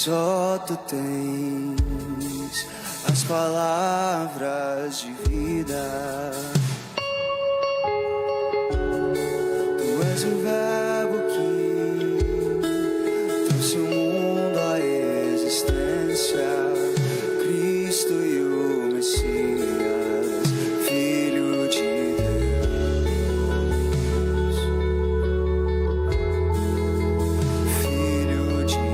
Só tu tens as palavras de vida. Tu és o verbo que trouxe o mundo à existência, Cristo e o Messias, Filho de Deus, Filho de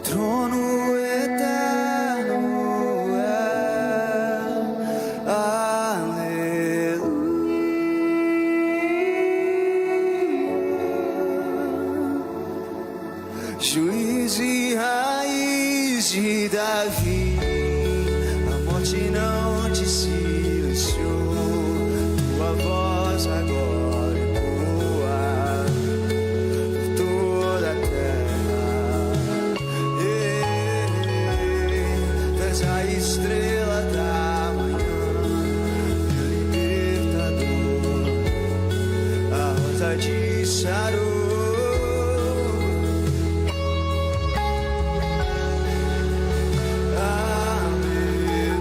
trono eterno é, aleluia. Juiz e raiz de Davi, a morte não te silenciou, tua voz agora ecoa por toda a terra. A estrela da manhã, meu libertador, a rosa de Sharon. Aleluia.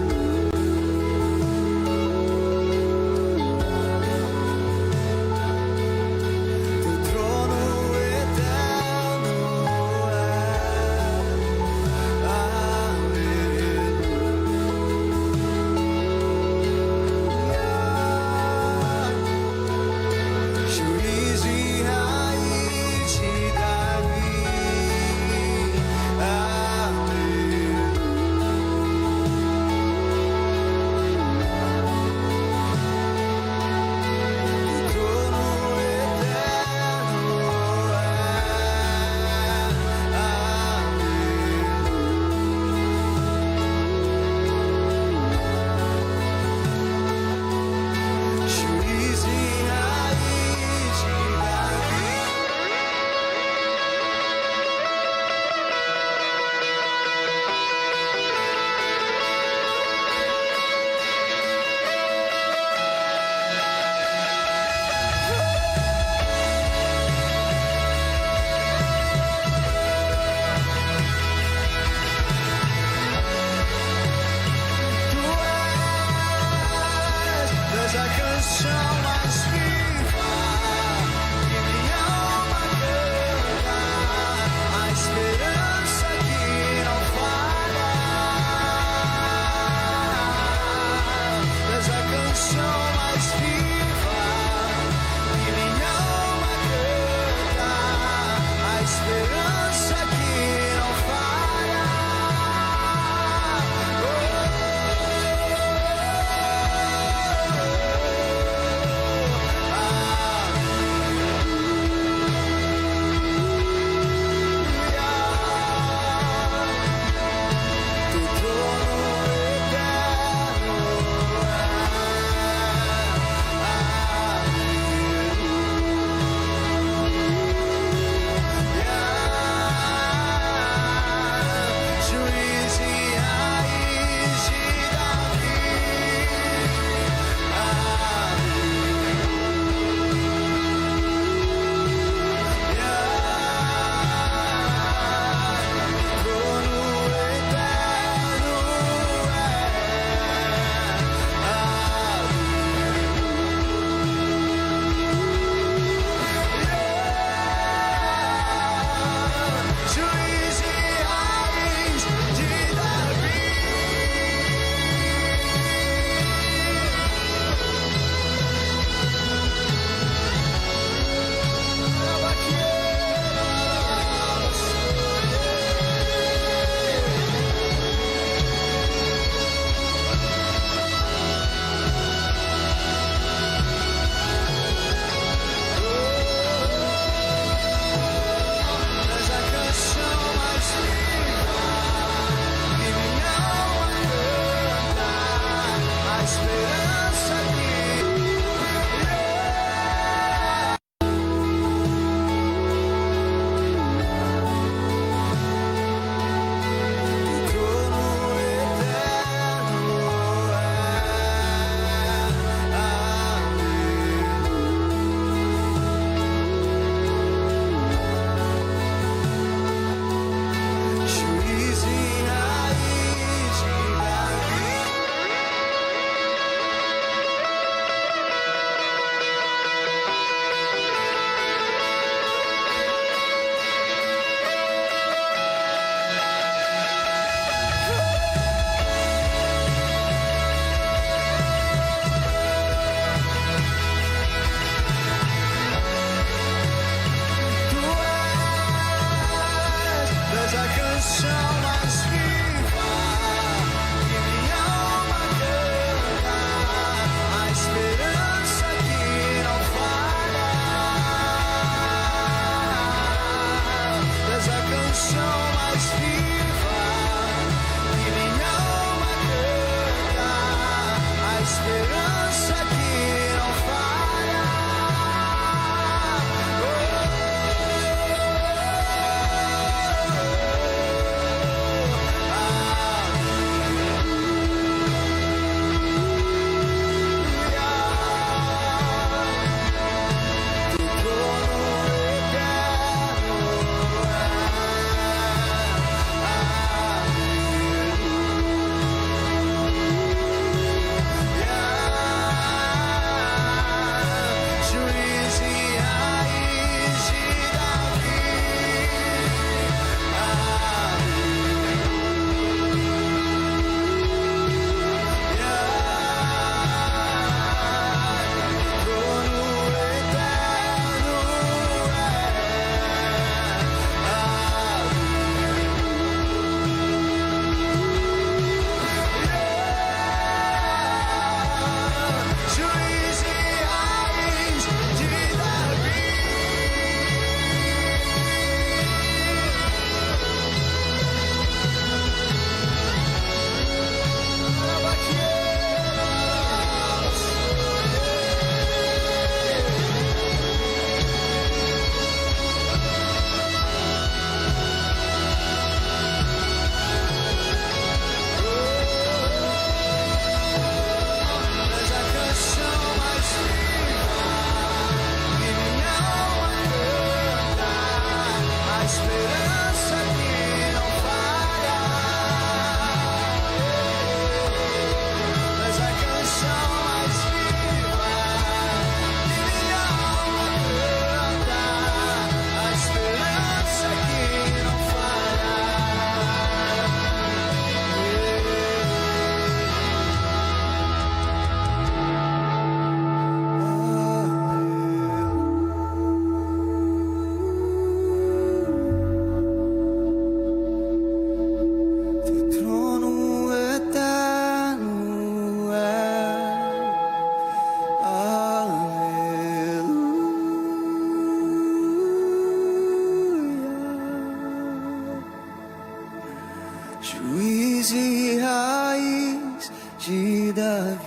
e raiz de Davi.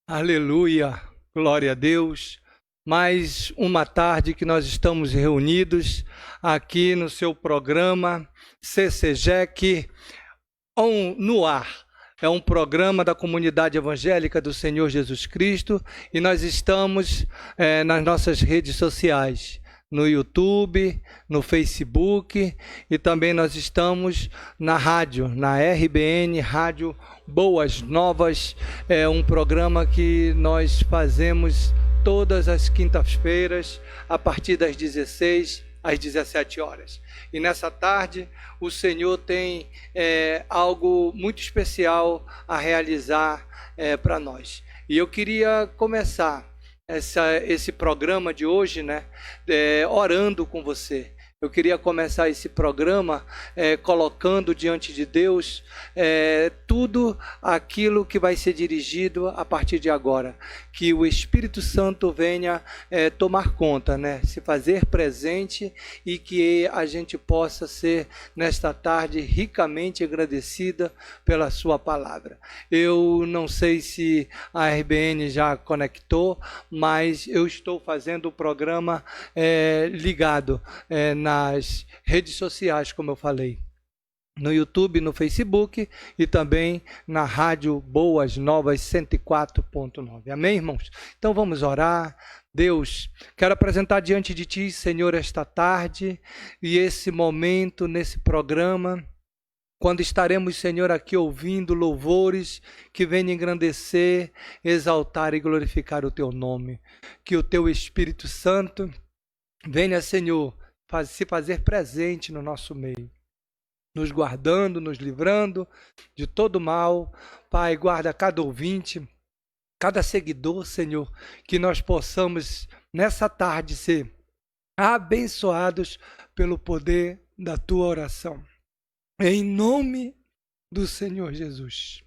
Aleluia, glória a Deus. Mais uma tarde que nós estamos reunidos aqui no seu programa CCJEC no ar. É um programa da Comunidade Evangélica do Senhor Jesus Cristo e nós estamos nas nossas redes sociais, no YouTube, no Facebook e também nós estamos na rádio, na RBN, Rádio Boas Novas. É um programa que nós fazemos todas as quintas-feiras, a partir das 16 às 17 horas. E nessa tarde, o Senhor tem algo muito especial a realizar para nós. E eu queria começar esse programa de hoje, orando com você. Eu queria começar esse programa colocando diante de Deus tudo aquilo que vai ser dirigido a partir de agora. Que o Espírito Santo venha tomar conta, se fazer presente e que a gente possa ser, nesta tarde, ricamente agradecida pela sua palavra. Eu não sei se a RBN já conectou, mas eu estou fazendo o programa ligado nas redes sociais, como eu falei, no YouTube, no Facebook e também na Rádio Boas Novas 104.9. Amém, irmãos? Então vamos orar. Deus, quero apresentar diante de Ti, Senhor, esta tarde e esse momento nesse programa, quando estaremos, Senhor, aqui ouvindo louvores que venham engrandecer, exaltar e glorificar o Teu nome. Que o Teu Espírito Santo venha, Senhor, se fazer presente no nosso meio, nos guardando, nos livrando de todo mal. Pai, guarda cada ouvinte, cada seguidor, Senhor, que nós possamos nessa tarde ser abençoados pelo poder da Tua oração. Em nome do Senhor Jesus.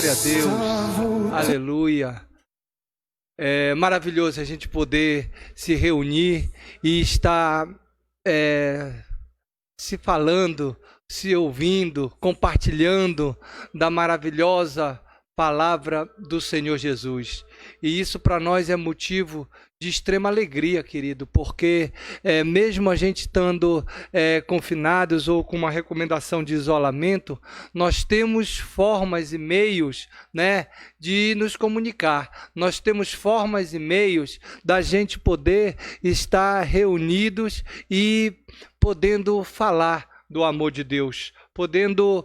Glória a Deus. Aleluia. É maravilhoso a gente poder se reunir e estar se falando, se ouvindo, compartilhando da maravilhosa palavra do Senhor Jesus. E isso para nós é motivo de extrema alegria, querido, porque mesmo a gente estando confinados ou com uma recomendação de isolamento, nós temos formas e meios, né, de nos comunicar. Nós temos formas e meios da gente poder estar reunidos e podendo falar do amor de Deus, podendo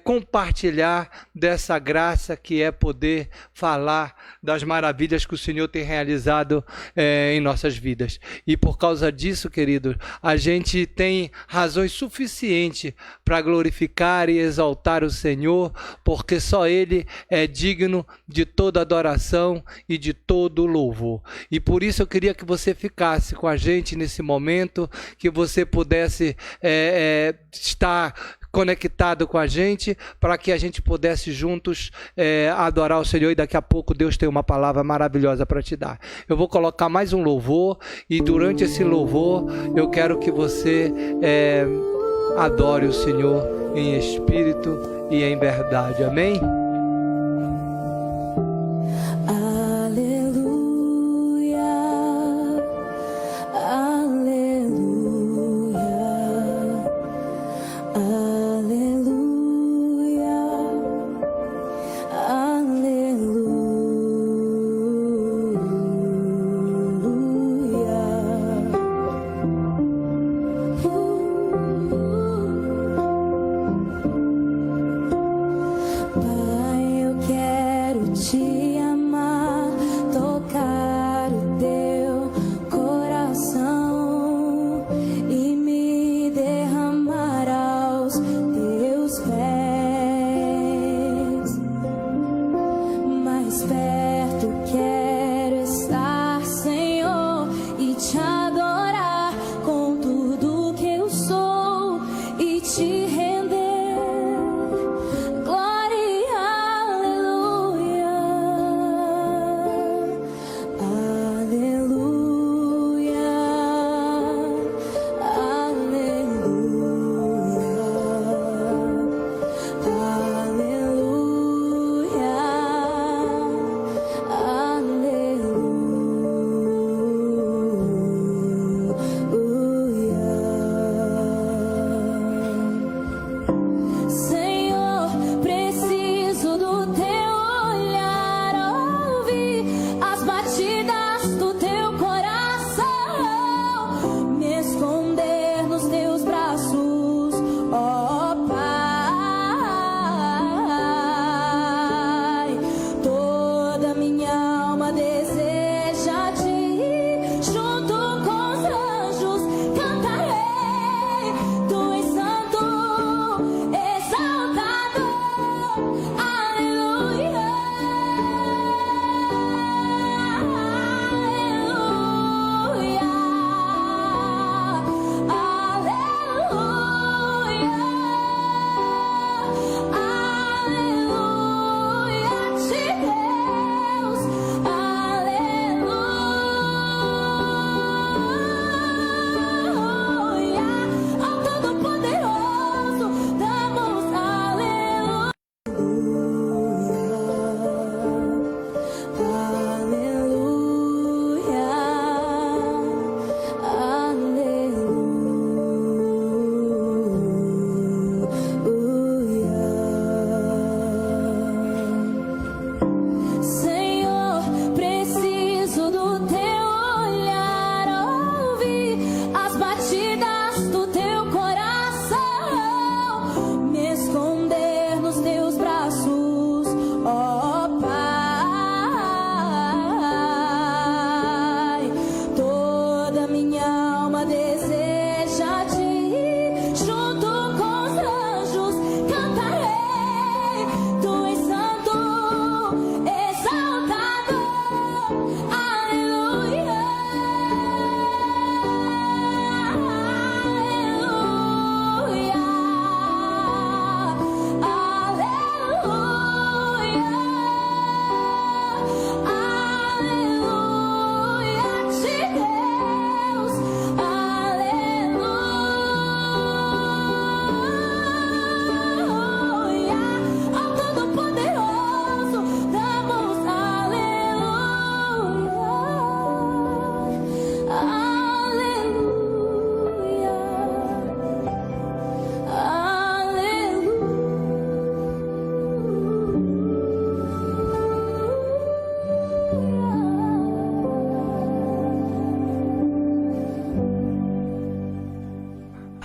compartilhar dessa graça que é poder falar das maravilhas que o Senhor tem realizado em nossas vidas. E por causa disso, querido, a gente tem razões suficientes para glorificar e exaltar o Senhor, porque só Ele é digno de toda adoração e de todo louvor. E por isso eu queria que você ficasse com a gente nesse momento, que você pudesse estar conectado com a gente, para que a gente pudesse juntos adorar o Senhor, e daqui a pouco Deus tem uma palavra maravilhosa para te dar. Eu vou colocar mais um louvor, e durante esse louvor eu quero que você adore o Senhor em espírito e em verdade. Amém? Aleluia.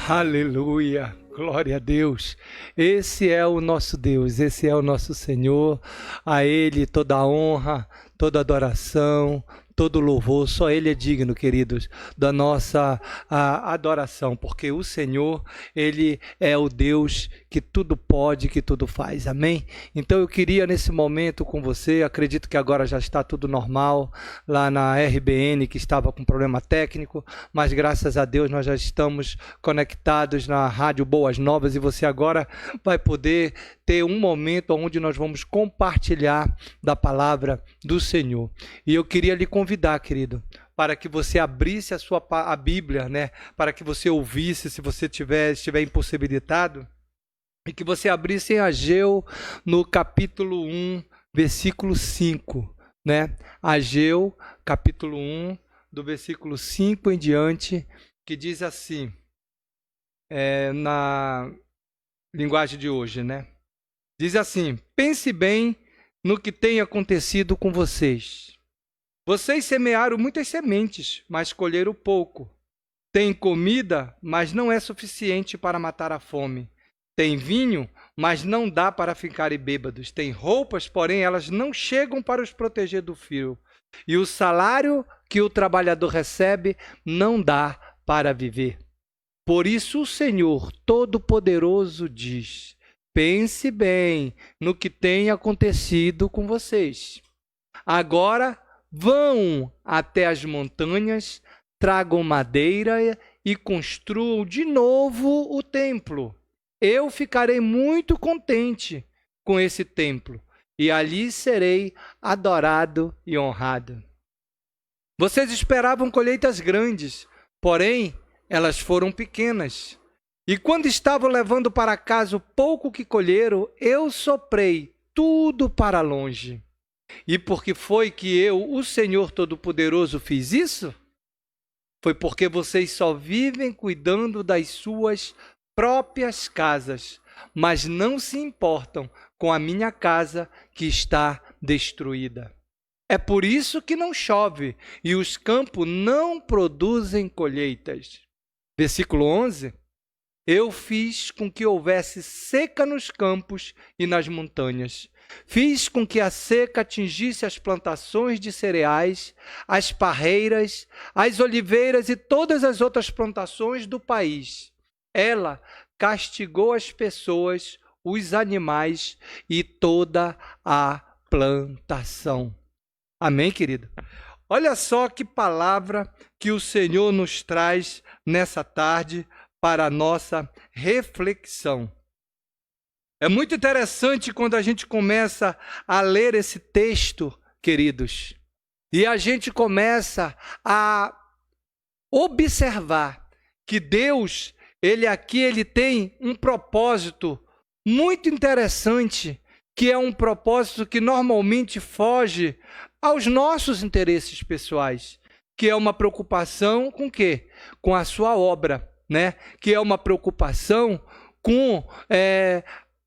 Aleluia, glória a Deus. Esse é o nosso Deus, esse é o nosso Senhor. A Ele toda a honra, toda a adoração, todo louvor. Só Ele é digno, queridos, da nossa adoração, porque o Senhor, Ele é o Deus que tudo pode, que tudo faz. Amém? Então eu queria nesse momento com você, acredito que agora já está tudo normal, lá na RBN que estava com problema técnico, mas graças a Deus nós já estamos conectados na Rádio Boas Novas e você agora vai poder ter um momento onde nós vamos compartilhar da palavra do Senhor. E eu queria lhe convidar, querido, para que você abrisse a Bíblia, né? Para que você ouvisse, se você estiver impossibilitado, e que você abrisse em Ageu no capítulo 1, versículo 5, né? Ageu, capítulo 1, do versículo 5 em diante, que diz assim, na linguagem de hoje, né? Diz assim: pense bem no que tem acontecido com vocês. Vocês semearam muitas sementes, mas colheram pouco. Tem comida, mas não é suficiente para matar a fome. Tem vinho, mas não dá para ficarem bêbados. Tem roupas, porém elas não chegam para os proteger do frio. E o salário que o trabalhador recebe não dá para viver. Por isso o Senhor Todo-Poderoso diz: pense bem no que tem acontecido com vocês. Agora vão até as montanhas, tragam madeira e construam de novo o templo. Eu ficarei muito contente com esse templo, e ali serei adorado e honrado. Vocês esperavam colheitas grandes, porém elas foram pequenas. E quando estavam levando para casa o pouco que colheram, eu soprei tudo para longe. E por que foi que eu, o Senhor Todo-Poderoso, fiz isso? Foi porque vocês só vivem cuidando das suas próprias casas, mas não se importam com a minha casa que está destruída. É por isso que não chove e os campos não produzem colheitas. Versículo 11. Eu fiz com que houvesse seca nos campos e nas montanhas. Fiz com que a seca atingisse as plantações de cereais, as parreiras, as oliveiras e todas as outras plantações do país. Ela castigou as pessoas, os animais e toda a plantação. Amém, querido? Olha só que palavra que o Senhor nos traz nessa tarde para a nossa reflexão. É muito interessante quando a gente começa a ler esse texto, queridos, e a gente começa a observar que Deus, Ele tem um propósito muito interessante, que é um propósito que normalmente foge aos nossos interesses pessoais, que é uma preocupação com o quê? Com a sua obra, né? Que é uma preocupação com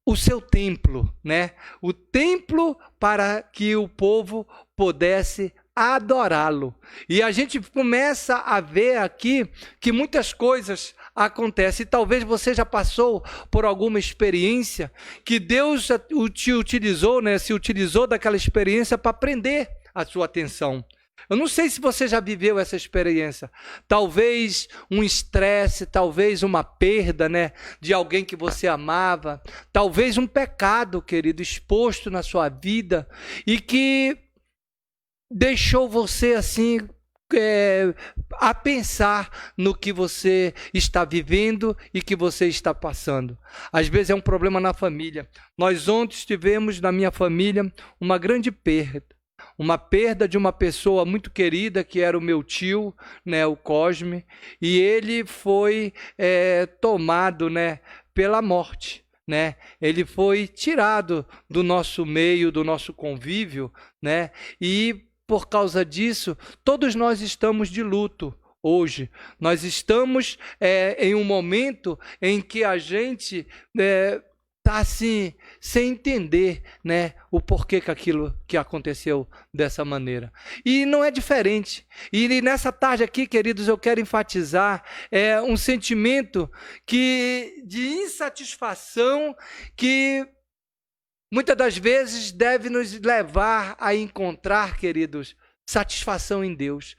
o seu templo, né? O templo para que o povo pudesse adorá-lo. E a gente começa a ver aqui que muitas coisas acontecem. E talvez você já passou por alguma experiência que Deus te utilizou, né? Se utilizou daquela experiência para prender a sua atenção. Eu não sei se você já viveu essa experiência. Talvez um estresse, talvez uma perda, né, de alguém que você amava. Talvez um pecado, querido, exposto na sua vida e que deixou você assim a pensar no que você está vivendo e que você está passando. Às vezes é um problema na família. Nós ontem tivemos na minha família uma grande perda. Uma perda de uma pessoa muito querida, que era o meu tio, né, o Cosme, e ele foi tomado, né, pela morte, né? Ele foi tirado do nosso meio, do nosso convívio, né? E por causa disso, todos nós estamos de luto hoje. Nós estamos em um momento em que a gente tá assim, sem entender, né, o porquê que aquilo que aconteceu dessa maneira. E não é diferente. E nessa tarde aqui, queridos, eu quero enfatizar um sentimento de insatisfação que muitas das vezes deve nos levar a encontrar, queridos, satisfação em Deus.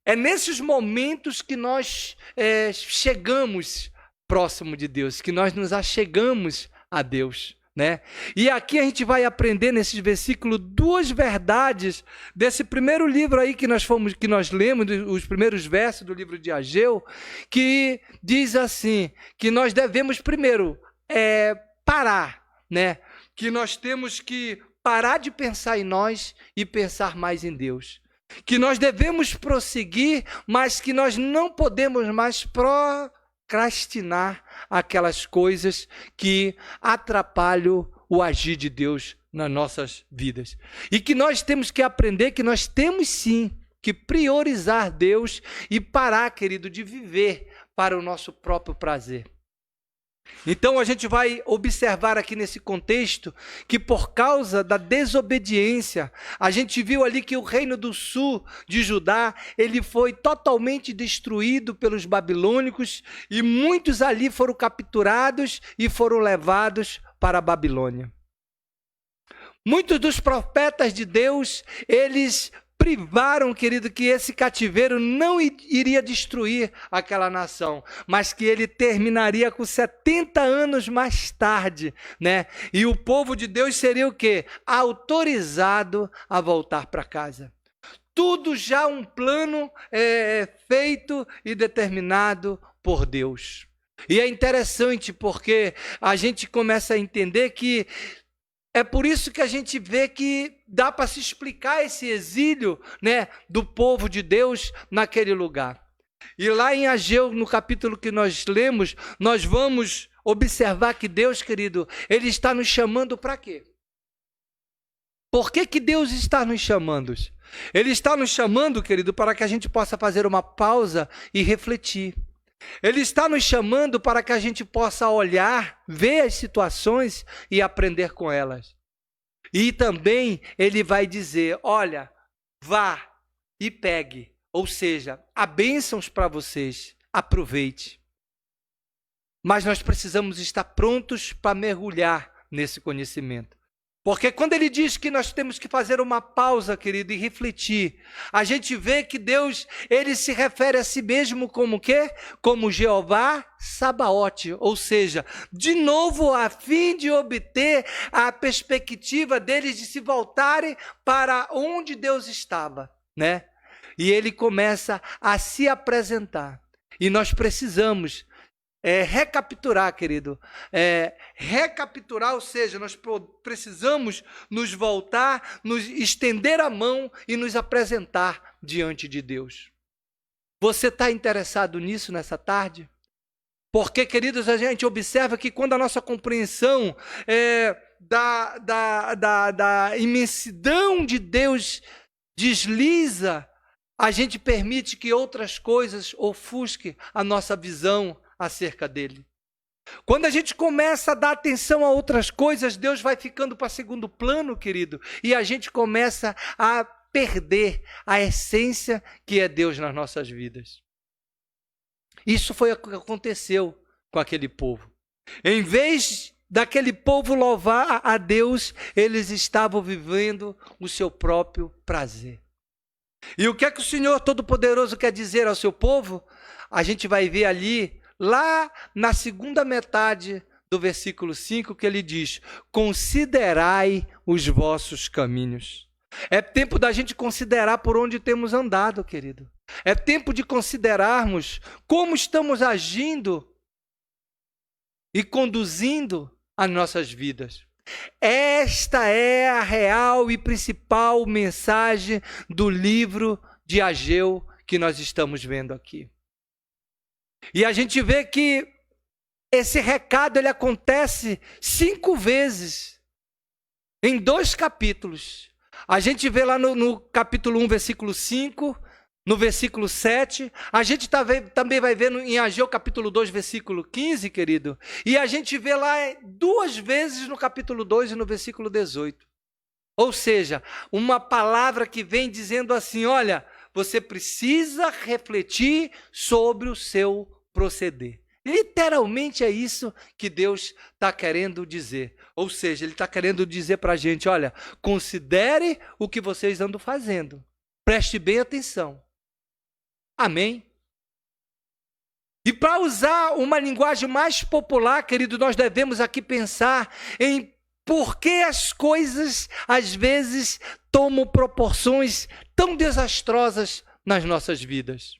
É nesses momentos que nós chegamos próximo de Deus, que nós nos achegamos a Deus, né? E aqui a gente vai aprender nesses versículos duas verdades desse primeiro livro aí que nós lemos, os primeiros versos do livro de Ageu, que diz assim, que nós devemos primeiro parar, né? Que nós temos que parar de pensar em nós e pensar mais em Deus. Que nós devemos prosseguir, mas que nós não podemos mais procrastinar aquelas coisas que atrapalham o agir de Deus nas nossas vidas. E que nós temos que aprender que nós temos sim que priorizar Deus e parar, querido, de viver para o nosso próprio prazer. Então a gente vai observar aqui nesse contexto que por causa da desobediência, a gente viu ali que o reino do sul de Judá, ele foi totalmente destruído pelos babilônicos e muitos ali foram capturados e foram levados para a Babilônia. Muitos dos profetas de Deus, eles privaram, querido, que esse cativeiro não iria destruir aquela nação, mas que ele terminaria com 70 anos mais tarde, né? E o povo de Deus seria o quê? Autorizado a voltar para casa. Tudo já um plano feito e determinado por Deus. E é interessante porque a gente começa a entender que é por isso que a gente vê que dá para se explicar esse exílio, né, do povo de Deus naquele lugar. E lá em Ageu, no capítulo que nós lemos, nós vamos observar que Deus, querido, Ele está nos chamando para quê? Por que Deus está nos chamando? Ele está nos chamando, querido, para que a gente possa fazer uma pausa e refletir. Ele está nos chamando para que a gente possa olhar, ver as situações e aprender com elas. E também ele vai dizer, olha, vá e pegue. Ou seja, há bênçãos para vocês, aproveite. Mas nós precisamos estar prontos para mergulhar nesse conhecimento. Porque quando ele diz que nós temos que fazer uma pausa, querido, e refletir, a gente vê que Deus, ele se refere a si mesmo como o quê? Como Jeová Sabaote, ou seja, de novo a fim de obter a perspectiva deles de se voltarem para onde Deus estava, né? E ele começa a se apresentar. E nós precisamos recapitular, querido, recapiturar, ou seja, nós precisamos nos voltar, nos estender a mão e nos apresentar diante de Deus. Você está interessado nisso nessa tarde? Porque, queridos, a gente observa que quando a nossa compreensão da imensidão de Deus desliza, a gente permite que outras coisas ofusquem a nossa visão acerca dele. Quando a gente começa a dar atenção a outras coisas, Deus vai ficando para segundo plano, querido, e a gente começa a perder a essência que é Deus nas nossas vidas. Isso foi o que aconteceu com aquele povo. Em vez daquele povo louvar a Deus, eles estavam vivendo o seu próprio prazer. E o que é que o Senhor Todo-Poderoso quer dizer ao seu povo? A gente vai ver ali, lá na segunda metade do versículo 5, que ele diz, considerai os vossos caminhos. É tempo da gente considerar por onde temos andado, querido. É tempo de considerarmos como estamos agindo e conduzindo as nossas vidas. Esta é a real e principal mensagem do livro de Ageu que nós estamos vendo aqui. E a gente vê que esse recado ele acontece 5 vezes em 2 capítulos. A gente vê lá no capítulo 1, versículo 5, no versículo 7, a gente também vai ver em Ageu capítulo 2, versículo 15, querido, e a gente vê lá 2 vezes no capítulo 2 e no versículo 18. Ou seja, uma palavra que vem dizendo assim, olha, você precisa refletir sobre o seu proceder. Literalmente é isso que Deus está querendo dizer. Ou seja, Ele está querendo dizer para a gente, olha, considere o que vocês andam fazendo. Preste bem atenção. Amém? E para usar uma linguagem mais popular, querido, nós devemos aqui pensar em por que as coisas, às vezes, tomam proporções tão desastrosas nas nossas vidas.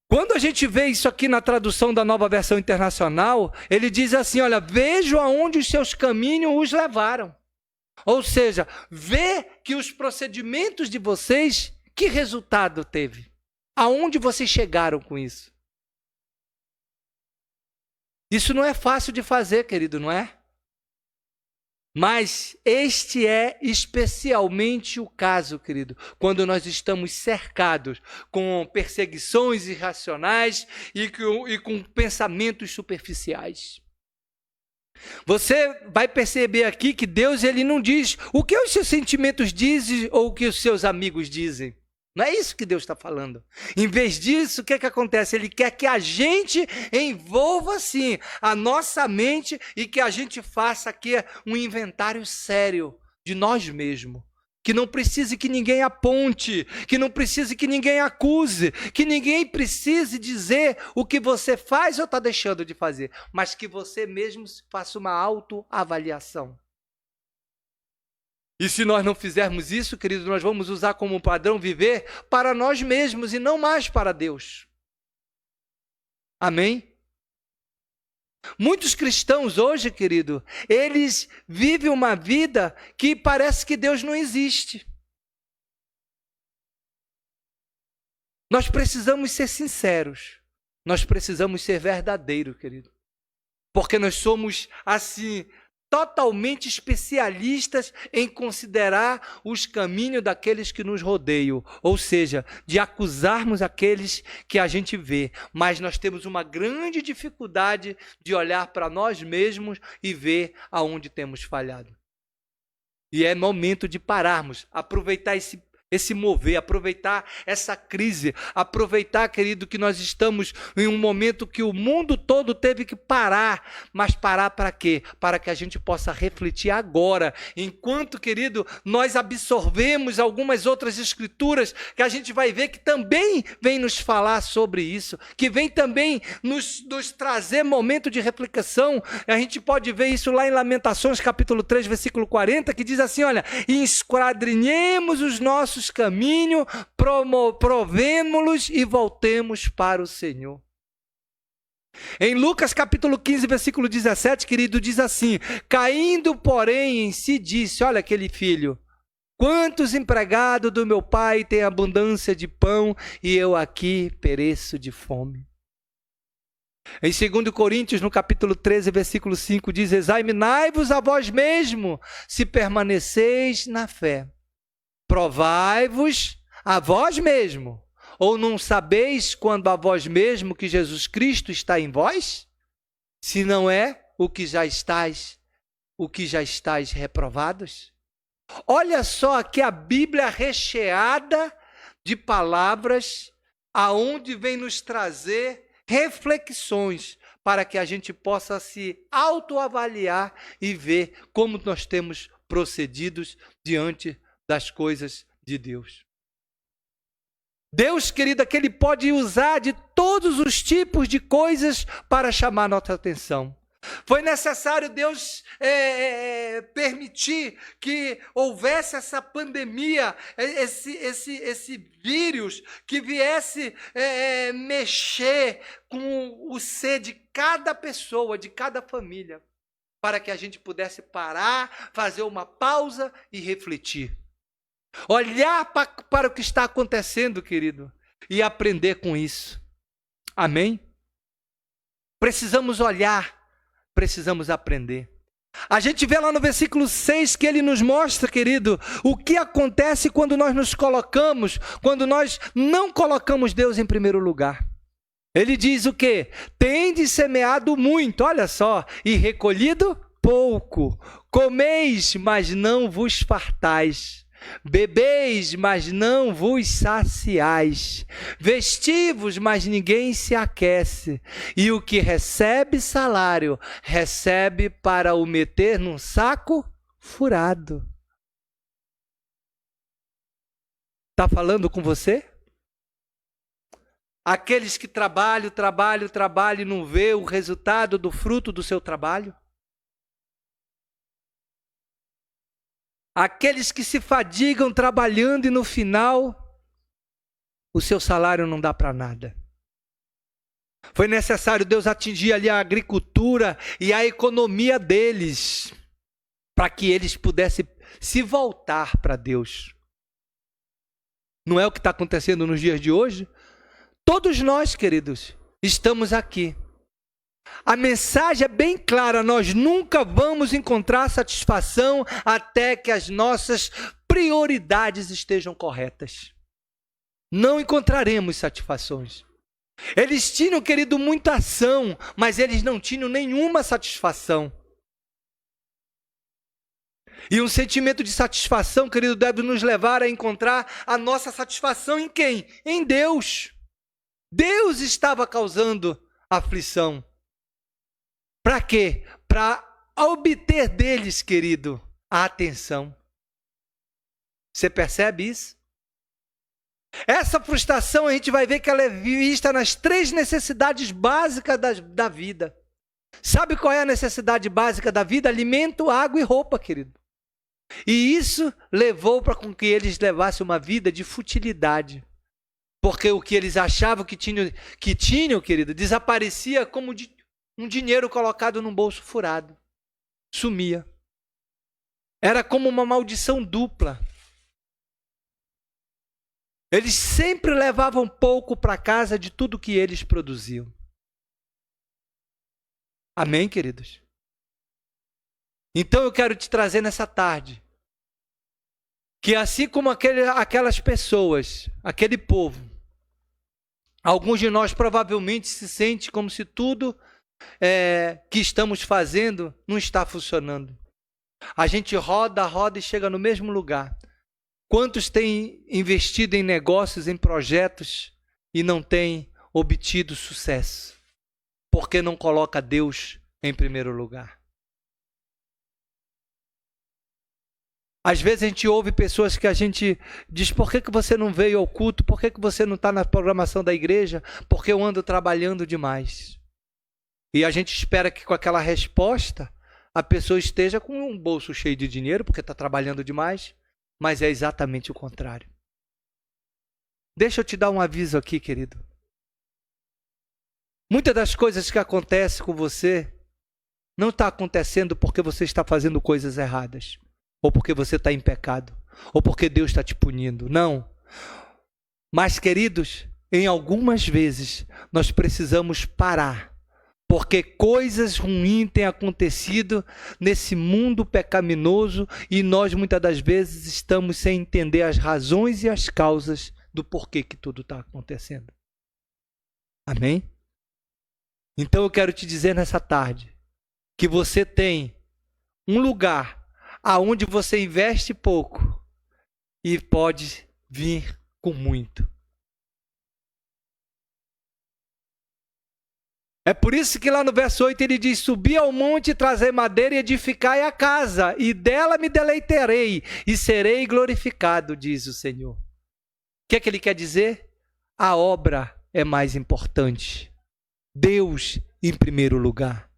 Quando a gente vê isso aqui na tradução da Nova Versão Internacional, ele diz assim, olha, vejo aonde os seus caminhos os levaram. Ou seja, vê que os procedimentos de vocês, que resultado teve? Aonde vocês chegaram com isso? Isso não é fácil de fazer, querido, não é? Mas este é especialmente o caso, querido, quando nós estamos cercados com perseguições irracionais e com pensamentos superficiais. Você vai perceber aqui que Deus ele não diz o que os seus sentimentos dizem ou o que os seus amigos dizem. Não é isso que Deus está falando. Em vez disso, o que acontece? Ele quer que a gente envolva, sim, a nossa mente e que a gente faça aqui um inventário sério de nós mesmos. Que não precise que ninguém aponte, que não precise que ninguém acuse, que ninguém precise dizer o que você faz ou está deixando de fazer, mas que você mesmo faça uma autoavaliação. E se nós não fizermos isso, querido, nós vamos usar como padrão viver para nós mesmos e não mais para Deus. Amém? Muitos cristãos hoje, querido, eles vivem uma vida que parece que Deus não existe. Nós precisamos ser sinceros. Nós precisamos ser verdadeiros, querido. Porque nós somos, assim, totalmente especialistas em considerar os caminhos daqueles que nos rodeiam, ou seja, de acusarmos aqueles que a gente vê, mas nós temos uma grande dificuldade de olhar para nós mesmos e ver aonde temos falhado. E é momento de pararmos, aproveitar esse mover, aproveitar essa crise, aproveitar, querido, que nós estamos em um momento que o mundo todo teve que parar, mas parar para quê? Para que a gente possa refletir agora, enquanto, querido, nós absorvemos algumas outras escrituras, que a gente vai ver que também vem nos falar sobre isso, que vem também nos trazer momento de reflexão. A gente pode ver isso lá em Lamentações, capítulo 3, versículo 40, que diz assim, olha, esquadrinhemos os nossos caminhos, provemo-los e voltemos para o Senhor. Em Lucas capítulo 15, versículo 17, querido, diz assim, caindo, porém, em si, disse, olha aquele filho, quantos empregados do meu pai têm abundância de pão e eu aqui pereço de fome. Em 2 Coríntios, no capítulo 13, versículo 5, diz, examinai-vos a vós mesmo, se permaneceis na fé. Provai-vos a vós mesmo, ou não sabeis quando a vós mesmo que Jesus Cristo está em vós? Se não é o que já estáis reprovados? Olha só aqui a Bíblia recheada de palavras aonde vem nos trazer reflexões para que a gente possa se autoavaliar e ver como nós temos procedido diante das coisas de Deus. Deus, querida, que Ele pode usar de todos os tipos de coisas para chamar nossa atenção. Foi necessário Deus permitir que houvesse essa pandemia, esse vírus que viesse mexer com o ser de cada pessoa, de cada família, para que a gente pudesse parar, fazer uma pausa e refletir. Olhar para o que está acontecendo, querido, e aprender com isso. Amém? Precisamos olhar, precisamos aprender. A gente vê lá no versículo 6 que ele nos mostra, querido, o que acontece quando nós nos colocamos, quando nós não colocamos Deus em primeiro lugar. Ele diz o quê? Tendes semeado muito, olha só, e recolhido pouco. Comeis, mas não vos fartais. Bebeis, mas não vos saciais. Vestivos, mas ninguém se aquece. E o que recebe salário, recebe para o meter num saco furado. Está falando com você? Aqueles que trabalham e não vê o resultado do fruto do seu trabalho? Aqueles que se fadigam trabalhando e no final o seu salário não dá para nada. Foi necessário Deus atingir ali a agricultura e a economia deles para que eles pudessem se voltar para Deus. Não é o que está acontecendo nos dias de hoje? Todos nós, queridos, estamos aqui. A mensagem é bem clara, nós nunca vamos encontrar satisfação até que as nossas prioridades estejam corretas. Não encontraremos satisfações. Eles tinham, querido, muita ação, mas eles não tinham nenhuma satisfação. E um sentimento de satisfação, querido, deve nos levar a encontrar a nossa satisfação em quem? Em Deus. Deus estava causando aflição. Para quê? Para obter deles, querido, a atenção. Você percebe isso? Essa frustração a gente vai ver que ela é vista nas 3 necessidades básicas da vida. Sabe qual é a necessidade básica da vida? Alimento, água e roupa, querido. E isso levou para que eles levassem uma vida de futilidade. Porque o que eles achavam que tinham, querido, desaparecia como um dinheiro colocado num bolso furado. Sumia. Era como uma maldição dupla. Eles sempre levavam pouco para casa de tudo que eles produziam. Amém, queridos? Então eu quero te trazer nessa tarde que assim como aquelas pessoas, aquele povo, alguns de nós provavelmente se sente como se tudo que estamos fazendo não está funcionando. A gente roda e chega no mesmo lugar. Quantos têm investido em negócios, em projetos e não têm obtido sucesso? Porque não coloca Deus em primeiro lugar. Às vezes a gente ouve pessoas que a gente diz: por que você não veio ao culto? Por que você não está na programação da igreja? Porque eu ando trabalhando demais. E a gente espera que com aquela resposta a pessoa esteja com um bolso cheio de dinheiro, porque está trabalhando demais, mas é exatamente o contrário. Deixa eu te dar um aviso aqui, querido. Muitas das coisas que acontecem com você não está acontecendo porque você está fazendo coisas erradas, ou porque você está em pecado, ou porque Deus está te punindo. Não. Mas, queridos, em algumas vezes nós precisamos parar, porque coisas ruins têm acontecido nesse mundo pecaminoso e nós muitas das vezes estamos sem entender as razões e as causas do porquê que tudo está acontecendo. Amém? Então eu quero te dizer nessa tarde que você tem um lugar aonde você investe pouco e pode vir com muito. É por isso que lá no verso 8 ele diz: subi ao monte, trazer madeira e edificai a casa, e dela me deleitarei e serei glorificado, diz o Senhor. O que é que ele quer dizer? A obra é mais importante. Deus em primeiro lugar.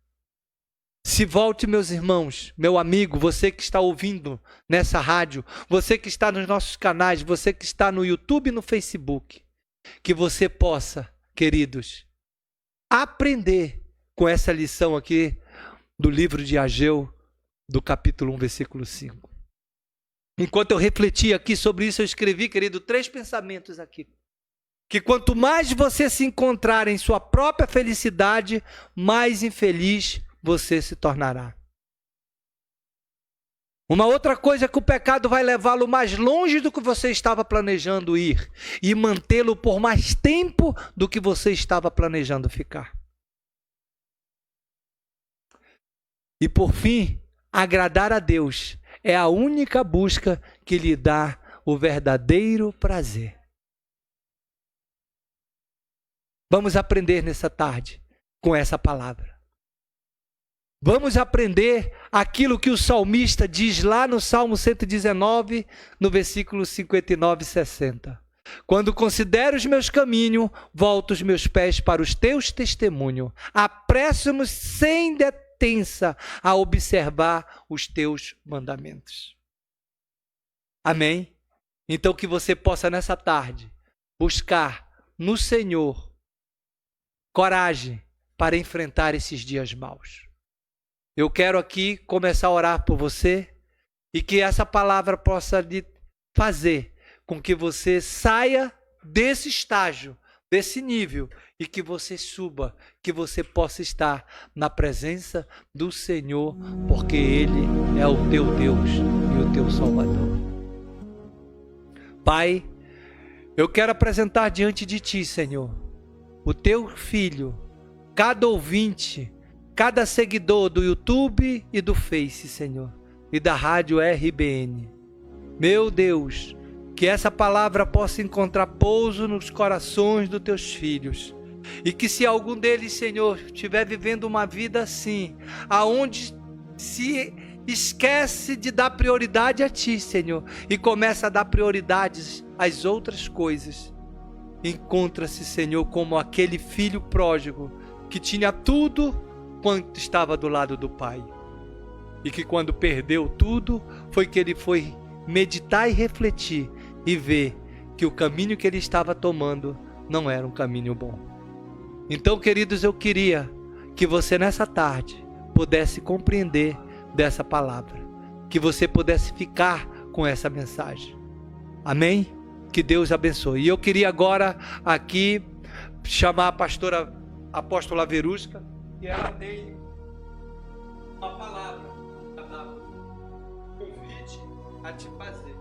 Se volte, meus irmãos, meu amigo, você que está ouvindo nessa rádio, você que está nos nossos canais, você que está no YouTube e no Facebook, que você possa, queridos, aprender com essa lição aqui do livro de Ageu, do capítulo 1, versículo 5. Enquanto eu refleti aqui sobre isso, eu escrevi, querido, 3 pensamentos aqui. Que quanto mais você se encontrar em sua própria felicidade, mais infeliz você se tornará. Uma outra coisa é que o pecado vai levá-lo mais longe do que você estava planejando ir e mantê-lo por mais tempo do que você estava planejando ficar. E por fim, agradar a Deus é a única busca que lhe dá o verdadeiro prazer. Vamos aprender nessa tarde com essa palavra. Vamos aprender aquilo que o salmista diz lá no Salmo 119, no versículo 59 e 60. Quando considero os meus caminhos, volto os meus pés para os teus testemunhos. Apresso-me sem detença a observar os teus mandamentos. Amém? Então que você possa nessa tarde buscar no Senhor coragem para enfrentar esses dias maus. Eu quero aqui começar a orar por você e que essa palavra possa lhe fazer com que você saia desse estágio, desse nível e que você suba, que você possa estar na presença do Senhor, porque Ele é o teu Deus e o teu Salvador. Pai, eu quero apresentar diante de Ti, Senhor, o Teu Filho, cada ouvinte, cada seguidor do YouTube e do Face, Senhor, e da Rádio RBN. Meu Deus, que essa palavra possa encontrar pouso nos corações dos Teus filhos. E que se algum deles, Senhor, estiver vivendo uma vida assim, aonde se esquece de dar prioridade a Ti, Senhor, e começa a dar prioridades às outras coisas, encontra-se, Senhor, como aquele filho pródigo que tinha tudo quanto estava do lado do Pai. E que quando perdeu tudo, foi que ele foi meditar e refletir e ver que o caminho que ele estava tomando não era um caminho bom. Então, queridos, eu queria que você nessa tarde pudesse compreender dessa palavra, que você pudesse ficar com essa mensagem. Amém? Que Deus abençoe. E eu queria agora aqui chamar a pastora apóstola Verusca, que ela tem uma palavra a dar, um convite a te fazer.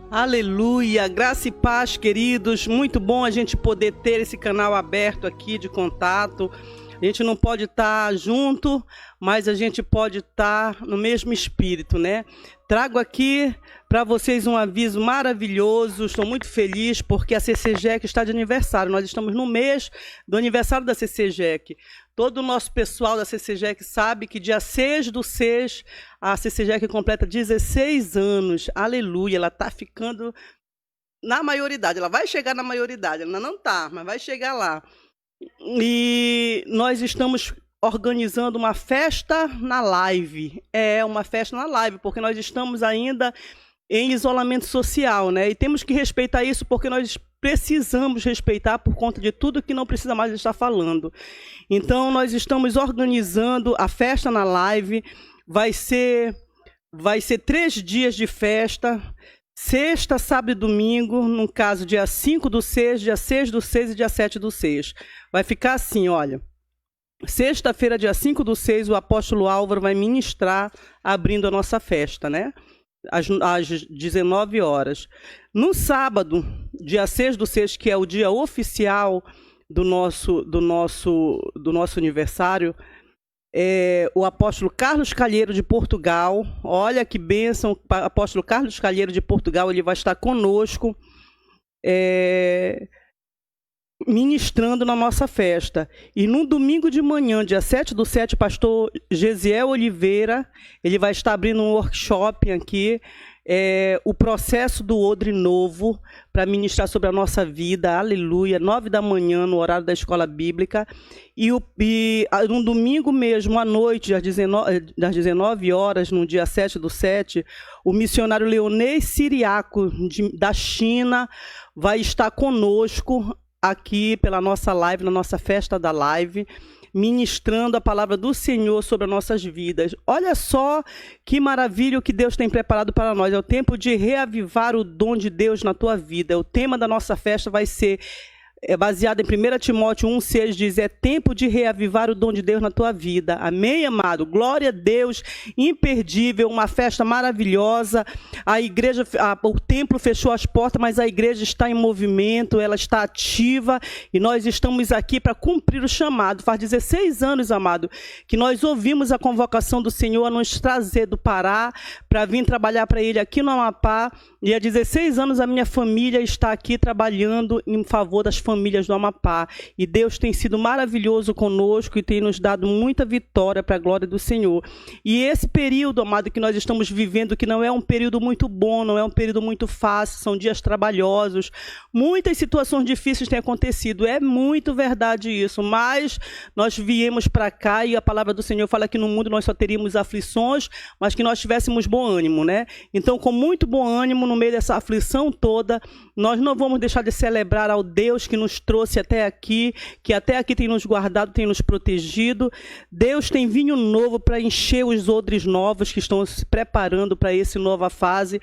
Aleluia, graça e paz, queridos. Muito bom a gente poder ter esse canal aberto aqui de contato. A gente não pode estar junto, mas a gente pode estar no mesmo espírito, né? Trago aqui para vocês um aviso maravilhoso. Estou muito feliz porque a CCJEC está de aniversário. Nós estamos no mês do aniversário da CCJEC. Todo o nosso pessoal da CCJEC sabe que dia 6/6 a CCJEC completa 16 anos. Aleluia, ela está ficando na maioridade. Ela vai chegar na maioridade, ela não está, mas vai chegar lá. E nós estamos organizando uma festa na live. É uma festa na live, porque nós estamos ainda em isolamento social, né? E temos que respeitar isso, porque nós precisamos respeitar por conta de tudo que não precisa mais estar falando. Então, nós estamos organizando a festa na live. Vai ser 3 dias de festa. Sexta, sábado e domingo, no caso, dia 5/6, dia 6/6 e dia 7/6. Vai ficar assim, olha. Sexta-feira, dia 5/6, o apóstolo Álvaro vai ministrar abrindo a nossa festa, né? Às 19 horas. No sábado, dia 6/6, que é o dia oficial do nosso aniversário, o apóstolo Carlos Calheiro de Portugal. Olha que bênção, o apóstolo Carlos Calheiro de Portugal, ele vai estar conosco ministrando na nossa festa. E no domingo de manhã, dia 7/7, pastor Gesiel Oliveira, ele vai estar abrindo um workshop aqui, o processo do odre novo, para ministrar sobre a nossa vida, aleluia, 9 da manhã, no horário da escola bíblica. E no domingo mesmo, à noite, às 19 horas, no dia 7/7, o missionário Leonês Siriaco, da China, vai estar conosco aqui pela nossa live, na nossa festa da live, ministrando a palavra do Senhor sobre as nossas vidas. Olha só que maravilha o que Deus tem preparado para nós. É o tempo de reavivar o dom de Deus na tua vida. O tema da nossa festa vai ser baseada em 1 Timóteo 1,6, diz: é tempo de reavivar o dom de Deus na tua vida. Amém, amado? Glória a Deus, imperdível, uma festa maravilhosa. A igreja, o templo fechou as portas, mas a igreja está em movimento, ela está ativa, e nós estamos aqui para cumprir o chamado. Faz 16 anos, amado, que nós ouvimos a convocação do Senhor a nos trazer do Pará para vir trabalhar para Ele aqui no Amapá, e há 16 anos a minha família está aqui trabalhando em favor das famílias do Amapá, e Deus tem sido maravilhoso conosco e tem nos dado muita vitória para a glória do Senhor. E esse período, amado, que nós estamos vivendo, que não é um período muito bom, não é um período muito fácil, são dias trabalhosos, muitas situações difíceis têm acontecido, é muito verdade isso, mas nós viemos para cá e a palavra do Senhor fala que no mundo nós só teríamos aflições, mas que nós tivéssemos bom ânimo, né? Então, com muito bom ânimo, no meio dessa aflição toda, nós não vamos deixar de celebrar ao Deus que nos trouxe até aqui, que até aqui tem nos guardado, tem nos protegido. Deus tem vinho novo para encher os odres novos que estão se preparando para essa nova fase.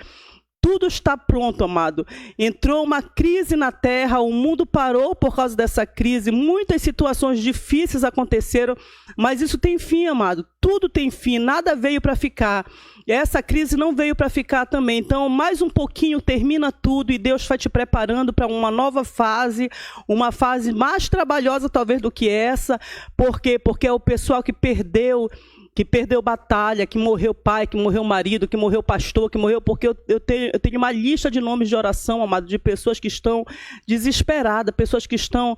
Tudo está pronto, amado. Entrou uma crise na terra, o mundo parou por causa dessa crise, muitas situações difíceis aconteceram, mas isso tem fim, amado. Tudo tem fim, nada veio para ficar. Essa crise não veio para ficar também. Então, mais um pouquinho, termina tudo e Deus vai te preparando para uma nova fase, uma fase mais trabalhosa talvez do que essa. Por quê? Porque é o pessoal que perdeu batalha, que morreu pai, que morreu marido, que morreu pastor, que morreu, porque eu tenho uma lista de nomes de oração, amado, de pessoas que estão desesperadas, pessoas que estão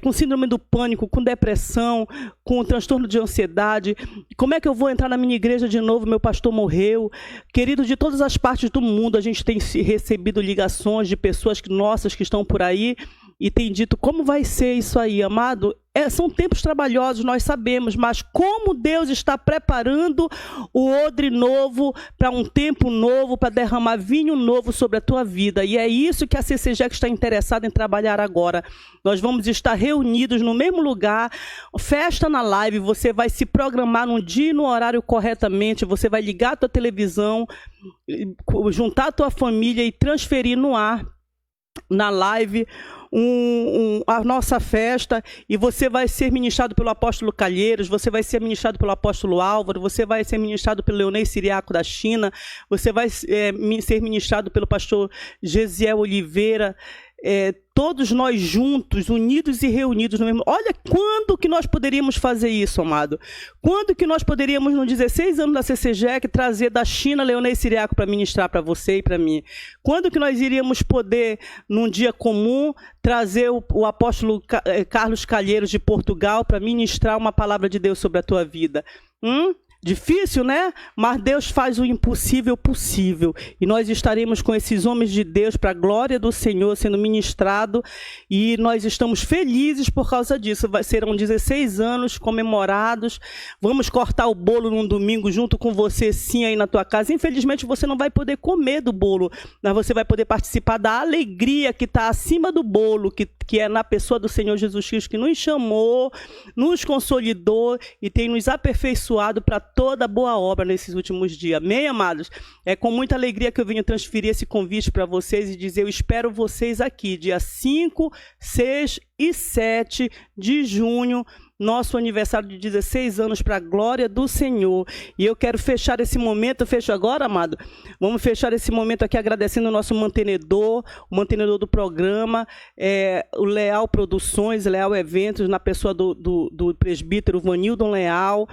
com síndrome do pânico, com depressão, com transtorno de ansiedade. Como é que eu vou entrar na minha igreja de novo? Meu pastor morreu. Querido, de todas as partes do mundo, a gente tem recebido ligações de pessoas nossas que estão por aí e tem dito: como vai ser isso aí, amado? São tempos trabalhosos, nós sabemos, mas como Deus está preparando o odre novo para um tempo novo, para derramar vinho novo sobre a tua vida. E é isso que a CCG está interessada em trabalhar agora. Nós vamos estar reunidos no mesmo lugar, festa na live, você vai se programar num dia e no horário corretamente, você vai ligar a tua televisão, juntar a tua família e transferir no ar, na live, a nossa festa, e você vai ser ministrado pelo apóstolo Calheiros, você vai ser ministrado pelo apóstolo Álvaro, você vai ser ministrado pelo Leonei Siriaco da China, você vai ser ministrado pelo pastor Gesiel Oliveira, todos nós juntos, unidos e reunidos no mesmo. Olha quando que nós poderíamos fazer isso, amado. Quando que nós poderíamos, nos 16 anos da CCGEC, trazer da China Leonei Siriaco para ministrar para você e para mim? Quando que nós iríamos poder, num dia comum, trazer o apóstolo Carlos Calheiros de Portugal para ministrar uma palavra de Deus sobre a tua vida? Difícil, né? Mas Deus faz o impossível possível. E nós estaremos com esses homens de Deus para a glória do Senhor sendo ministrado. E nós estamos felizes por causa disso. Serão 16 anos comemorados. Vamos cortar o bolo num domingo junto com você, sim, aí na tua casa. Infelizmente, você não vai poder comer do bolo, mas você vai poder participar da alegria que está acima do bolo, que é na pessoa do Senhor Jesus Cristo, que nos chamou, nos consolidou e tem nos aperfeiçoado para toda boa obra nesses últimos dias. Amém, amados? É com muita alegria que eu venho transferir esse convite para vocês e dizer: eu espero vocês aqui, dia 5, 6 e 7 de junho, nosso aniversário de 16 anos para a glória do Senhor. E eu quero fechar esse momento, fecho agora, amado? Vamos fechar esse momento aqui agradecendo o nosso mantenedor, o mantenedor do programa, o Leal Produções, Leal Eventos, na pessoa do presbítero Vanildon Leal.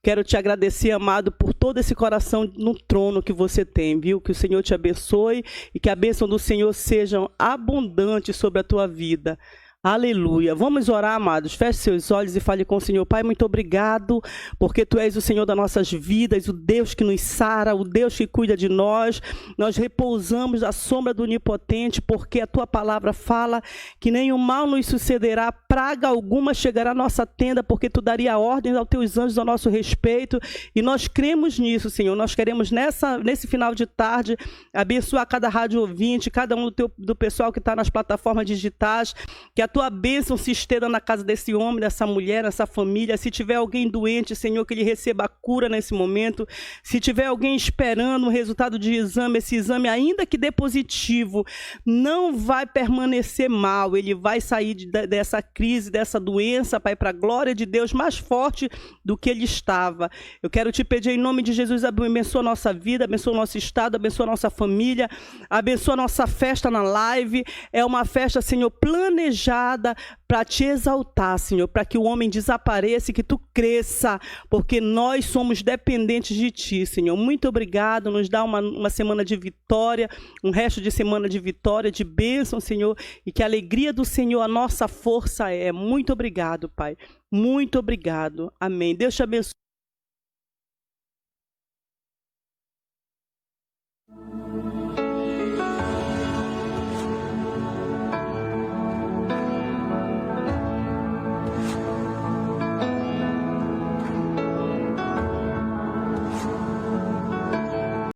Quero te agradecer, amado, por todo esse coração no trono que você tem, viu? Que o Senhor te abençoe e que a bênção do Senhor seja abundante sobre a tua vida. Aleluia. Vamos orar, amados. Feche seus olhos e fale com o Senhor. Pai, muito obrigado, porque Tu és o Senhor das nossas vidas, o Deus que nos sara, o Deus que cuida de nós. Nós repousamos à sombra do Onipotente, porque a Tua palavra fala que nenhum mal nos sucederá, praga alguma chegará à nossa tenda, porque Tu daria ordens aos Teus anjos ao nosso respeito. E nós cremos nisso, Senhor. Nós queremos, nesse final de tarde, abençoar cada rádio ouvinte, cada um do pessoal que está nas plataformas digitais, que a tua bênção se estenda na casa desse homem, dessa mulher, dessa família. Se tiver alguém doente, Senhor, que ele receba a cura nesse momento. Se tiver alguém esperando um resultado de exame, esse exame, ainda que dê positivo, não vai permanecer mal. Ele vai sair dessa crise, dessa doença, Pai, para a glória de Deus, mais forte do que ele estava. Eu quero te pedir em nome de Jesus, abençoa a nossa vida, abençoa o nosso estado, abençoa a nossa família, abençoa a nossa festa na live. É uma festa, Senhor, planejada para te exaltar, Senhor, para que o homem desapareça e que tu cresça, porque nós somos dependentes de ti, Senhor. Muito obrigado, nos dá uma semana de vitória, um resto de semana de vitória, de bênção, Senhor, e que a alegria do Senhor, a nossa força é. Muito obrigado, Pai. Muito obrigado. Amém. Deus te abençoe.